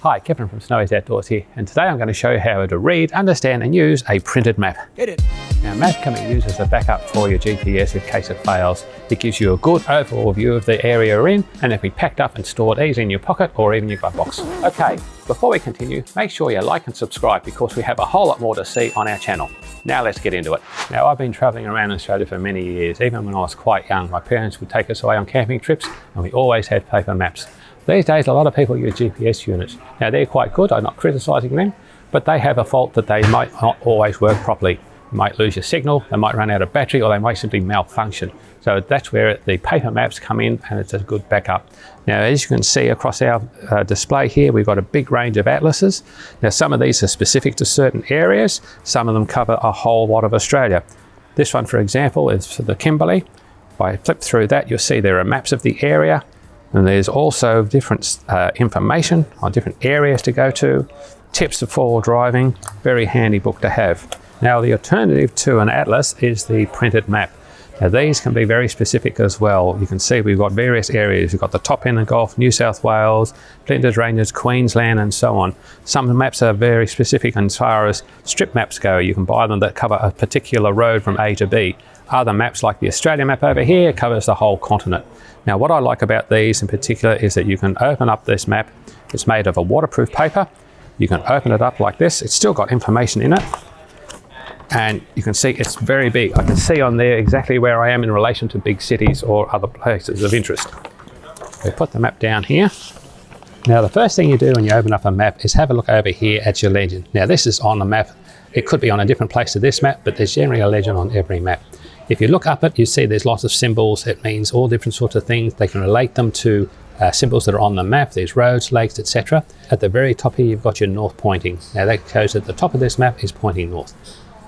Hi, Kevin from Snowy's Outdoors here, and today I'm going to show you how to read, understand and use a printed map. Get it! Now, a map can be used as a backup for your GPS in case it fails. It gives you a good overall view of the area you're in, and it can be packed up and stored easily in your pocket or even your glove box. Okay, before we continue, make sure you like and subscribe because we have a whole lot more to see on our channel. Now let's get into it. Now, I've been travelling around Australia for many years. Even when I was quite young, my parents would take us away on camping trips and we always had paper maps. These days, a lot of people use GPS units. Now, they're quite good, I'm not criticising them, but they have a fault that they might not always work properly. You might lose your signal, they might run out of battery, or they might simply malfunction. So that's where the paper maps come in, and it's a good backup. Now, as you can see across our display here, we've got a big range of atlases. Now, some of these are specific to certain areas. Some of them cover a whole lot of Australia. This one, for example, is for the Kimberley. If I flip through that, you'll see there are maps of the area. And there's also different information on different areas to go to, tips for driving, very handy book to have. Now, the alternative to an atlas is the printed map. Now, these can be very specific as well. You can see we've got various areas. We've got the top end of Gulf, New South Wales, Flinders Ranges, Queensland, and so on. Some maps are very specific as far as strip maps go. You can buy them that cover a particular road from A to B. Other maps, like the Australian map over here, covers the whole continent. Now, what I like about these in particular is that you can open up this map. It's made of a waterproof paper. You can open it up like this. It's still got information in it. And you can see it's very big. I can see on there exactly where I am in relation to big cities or other places of interest. We put the map down here. Now, the first thing you do when you open up a map is have a look over here at your legend. Now, this is on the map. It could be on a different place to this map, but there's generally a legend on every map. If you look up it, you see there's lots of symbols. It means all different sorts of things. They can relate them to symbols that are on the map. There's roads, lakes, etc. At the very top here, you've got your north pointing. Now, that shows that the top of this map is pointing north.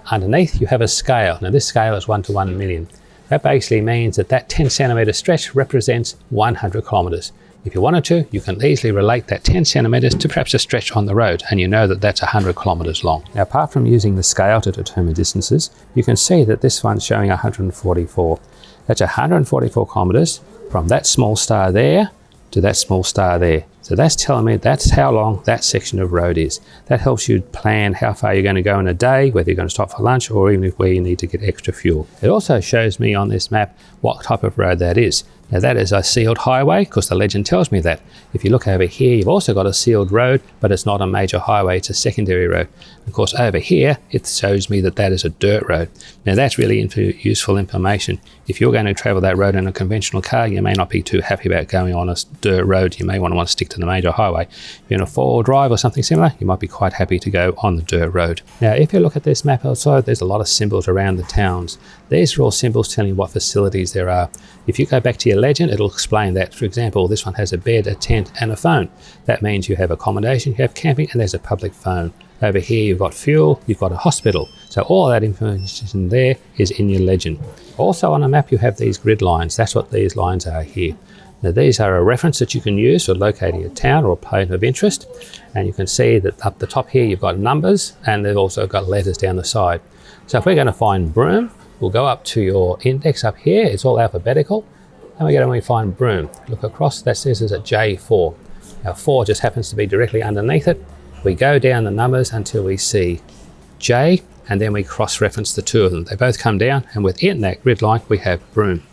Underneath, you have a scale. Now, this scale is 1 to 1 million. That basically means that that 10 centimetre stretch represents 100 kilometres. If you wanted to, you can easily relate that 10 centimetres to perhaps a stretch on the road, and you know that that's 100 kilometres long. Now, apart from using the scale to determine distances, you can see that this one's showing 144. That's 144 kilometres from that small star there to that small star there. So that's telling me that's how long that section of road is. That helps you plan how far you're going to go in a day, whether you're going to stop for lunch or even where you need to get extra fuel. It also shows me on this map what type of road that is. Now, that is a sealed highway because the legend tells me that. If you look over here, you've also got a sealed road, but it's not a major highway, it's a secondary road. Of course, over here, it shows me that that is a dirt road. Now, that's really useful information. If you're going to travel that road in a conventional car, you may not be too happy about going on a dirt road. You may want to stick to the major highway. If you're in a four-wheel drive or something similar, you might be quite happy to go on the dirt road. Now, if you look at this map outside, there's a lot of symbols around the towns. These are all symbols telling you what facilities there are. If you go back to your legend, it'll explain that. For example, this one has a bed, a tent, and a phone. That means you have accommodation, you have camping, and there's a public phone. Over here, you've got fuel, you've got a hospital. So all that information there is in your legend. Also on a map, you have these grid lines. That's what these lines are here. Now, these are a reference that you can use for locating a town or a point of interest. And you can see that up the top here, you've got numbers, and they've also got letters down the side. So if we're going to find Broome, we'll go up to your index up here. It's all alphabetical. And we go and we find Broome. Look across, that says it's a J4. Now, 4 just happens to be directly underneath it. We go down the numbers until we see J, and then we cross-reference the two of them. They both come down, and within that grid line, we have Broome.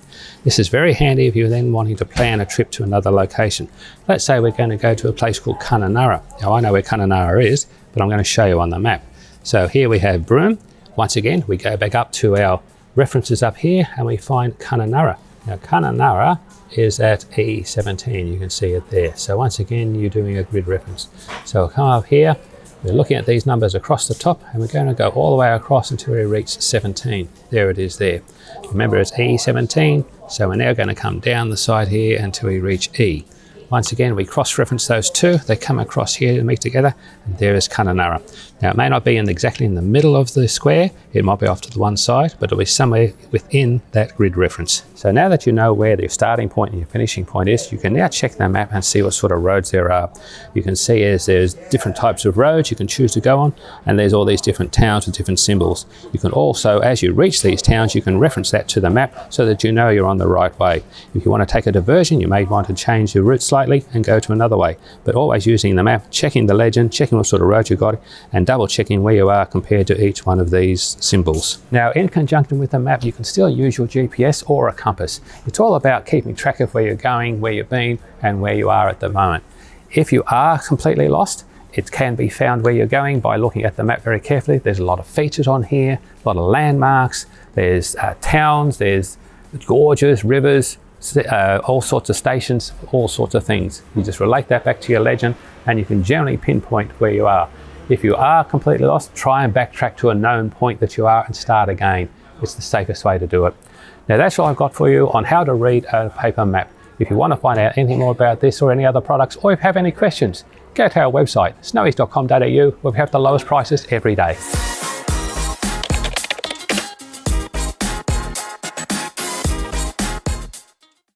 This is very handy if you're then wanting to plan a trip to another location. Let's say we're going to go to a place called Kununurra. Now, I know where Kununurra is, but I'm going to show you on the map. So here we have Broome. Once again, we go back up to our references up here, and we find Kununurra. Now, Kununurra is at E17, you can see it there. So once again, you're doing a grid reference. So we'll come up here, we're looking at these numbers across the top, and we're going to go all the way across until we reach 17. There it is there. Remember, it's E17, so we're now going to come down the side here until we reach E. Once again, we cross-reference those two. They come across here to meet together, and there is Kununurra. Now, it may not be exactly in the middle of the square. It might be off to the one side, but it'll be somewhere within that grid reference. So now that you know where your starting point and your finishing point is, you can now check the map and see what sort of roads there are. You can see there's different types of roads you can choose to go on, and there's all these different towns with different symbols. You can also, as you reach these towns, you can reference that to the map so that you know you're on the right way. If you want to take a diversion, you may want to change your route slightly. slightly and go to another way. But always using the map, checking the legend, checking what sort of road you got, and double checking where you are compared to each one of these symbols. Now, in conjunction with the map, you can still use your GPS or a compass. It's all about keeping track of where you're going, where you've been, and where you are at the moment. If you are completely lost, it can be found where you're going by looking at the map very carefully. There's a lot of features on here, a lot of landmarks, there's towns, there's gorges, rivers, all sorts of stations, all sorts of things. You just relate that back to your legend and you can generally pinpoint where you are. If you are completely lost, try and backtrack to a known point that you are and start again. It's the safest way to do it. Now that's all I've got for you on how to read a paper map. If you want to find out anything more about this or any other products, or if you have any questions, go to our website, snowies.com.au, where we have the lowest prices every day.